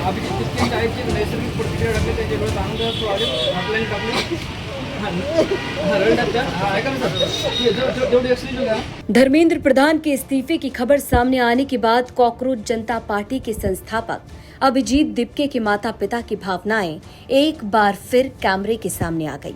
अभिजित दीपके चायची नैसर्गिक प्रतिक्रिया टाकली त्यांच्याकडे चांगलं प्रॉजेक्ट ऑफलाईन टाकली. धर्मेंद्र प्रधान के इस्तीफे की खबर सामने आने के बाद कॉकरोच जनता पार्टी के संस्थापक अभिजीत दीपके के माता पिता की भावनाएं एक बार फिर कैमरे के सामने आ गई.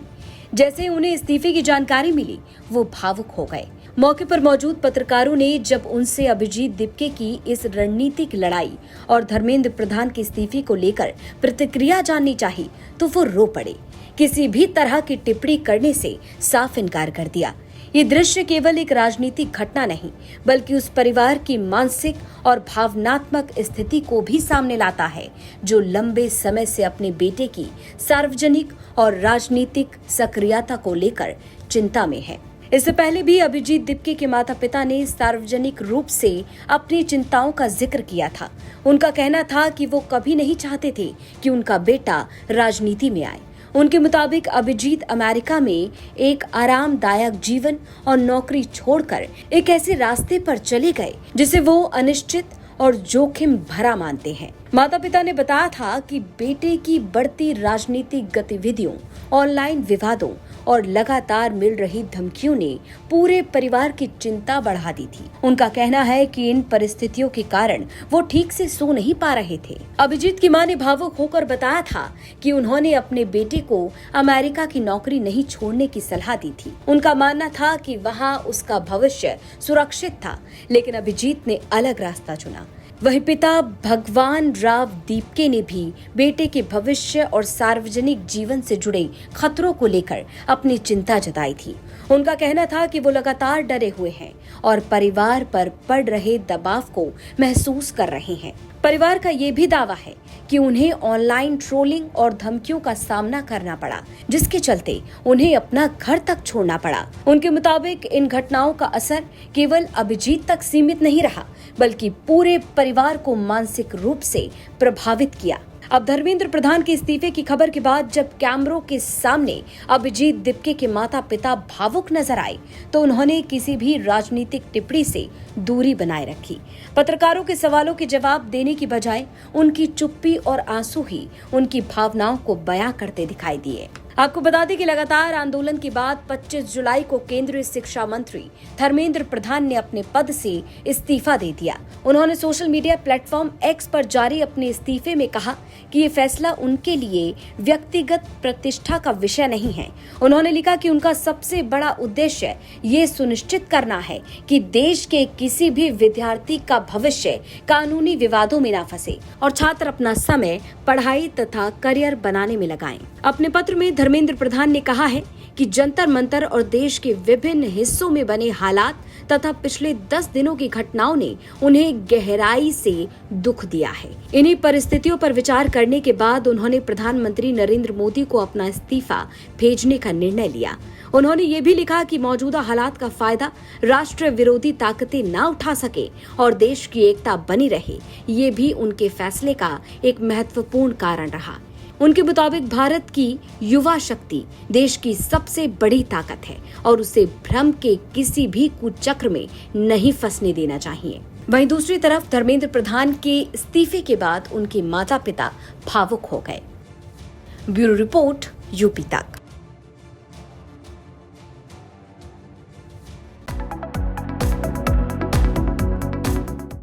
जैसे उन्हें इस्तीफे की जानकारी मिली, वो भावुक हो गए. मौके पर मौजूद पत्रकारों ने जब उनसे अभिजीत दीपके की इस रणनीतिक लड़ाई और धर्मेंद्र प्रधान के इस्तीफे को लेकर प्रतिक्रिया जाननी चाही, तो वो रो पड़े. किसी भी तरह की टिप्पणी करने से साफ इनकार कर दिया. ये दृश्य केवल एक राजनीतिक घटना नहीं, बल्कि उस परिवार की मानसिक और भावनात्मक स्थिति को भी सामने लाता है, जो लंबे समय से अपने बेटे की सार्वजनिक और राजनीतिक सक्रियता को लेकर चिंता में है. इससे पहले भी अभिजीत दीपके के माता पिता ने सार्वजनिक रूप से अपनी चिंताओं का जिक्र किया था. उनका कहना था कि वो कभी नहीं चाहते थे कि उनका बेटा राजनीति में आए. उनके मुताबिक अभिजीत अमेरिका में एक आरामदायक जीवन और नौकरी छोड़कर एक ऐसे रास्ते पर चले गए जिसे वो अनिश्चित और जोखिम भरा मानते हैं. माता पिता ने बताया था कि बेटे की बढ़ती राजनीतिक गतिविधियों, ऑनलाइन विवादों और लगातार मिल रही धमकियों ने पूरे परिवार की चिंता बढ़ा दी थी. उनका कहना है कि इन परिस्थितियों के कारण वो ठीक से सो नहीं पा रहे थे. अभिजीत की मां ने भावुक होकर बताया था कि उन्होंने अपने बेटे को अमेरिका की नौकरी नहीं छोड़ने की सलाह दी थी. उनका मानना था कि वहां उसका भविष्य सुरक्षित था, लेकिन अभिजीत ने अलग रास्ता चुना. वही पिता भगवान राव दीपके ने भी बेटे के भविष्य और सार्वजनिक जीवन से जुड़े खतरों को लेकर अपनी चिंता जताई थी. उनका कहना था कि वो लगातार डरे हुए हैं और परिवार पर पड़ रहे दबाव को महसूस कर रहे हैं. परिवार का ये भी दावा है कि उन्हें ऑनलाइन ट्रोलिंग और धमकियों का सामना करना पड़ा, जिसके चलते उन्हें अपना घर तक छोड़ना पड़ा. उनके मुताबिक इन घटनाओं का असर केवल अभिजीत तक सीमित नहीं रहा, बल्कि पूरे परिवार को मानसिक रूप से प्रभावित किया. अब धर्मेंद्र प्रधान के इस्तीफे की खबर के बाद जब कैमरों के सामने अभिजीत दीपके के माता पिता भावुक नजर आए, तो उन्होंने किसी भी राजनीतिक टिप्पणी से दूरी बनाए रखी. पत्रकारों के सवालों के जवाब देने की बजाय उनकी चुप्पी और आंसू ही उनकी भावनाओं को बयां करते दिखाई दिए. आपको बता दें कि लगातार आंदोलन के बाद 25 जुलाई को केंद्रीय शिक्षा मंत्री धर्मेंद्र प्रधान ने अपने पद से इस्तीफा दे दिया. उन्होंने सोशल मीडिया प्लेटफॉर्म एक्स पर जारी अपने इस्तीफे में कहा कि ये फैसला उनके लिए व्यक्तिगत प्रतिष्ठा का विषय नहीं है. उन्होंने लिखा कि उनका सबसे बड़ा उद्देश्य ये सुनिश्चित करना है कि देश के किसी भी विद्यार्थी का भविष्य कानूनी विवादों में न फंसे और छात्र अपना समय पढ़ाई तथा करियर बनाने में लगाएं. अपने पत्र में धर्मेंद्र प्रधान ने कहा है कि जंतर मंतर और देश के विभिन्न हिस्सों में बने हालात तथा पिछले 10 दिनों की घटनाओं ने उन्हें गहराई से दुख दिया है. इन्हीं परिस्थितियों पर विचार करने के बाद उन्होंने प्रधानमंत्री नरेंद्र मोदी को अपना इस्तीफा भेजने का निर्णय लिया. उन्होंने ये भी लिखा कि मौजूदा हालात का फायदा राष्ट्र विरोधी ताकतें न उठा सके और देश की एकता बनी रहे, ये भी उनके फैसले का एक महत्वपूर्ण कारण रहा. उनके मुताबिक भारत की युवा शक्ति देश की सबसे बड़ी ताकत है और उसे भ्रम के किसी भी कुचक्र में नहीं फंसने देना चाहिए. वहीं दूसरी तरफ धर्मेंद्र प्रधान के इस्तीफे के बाद उनके माता पिता भावुक हो गए. ब्यूरो रिपोर्ट, यूपी तक.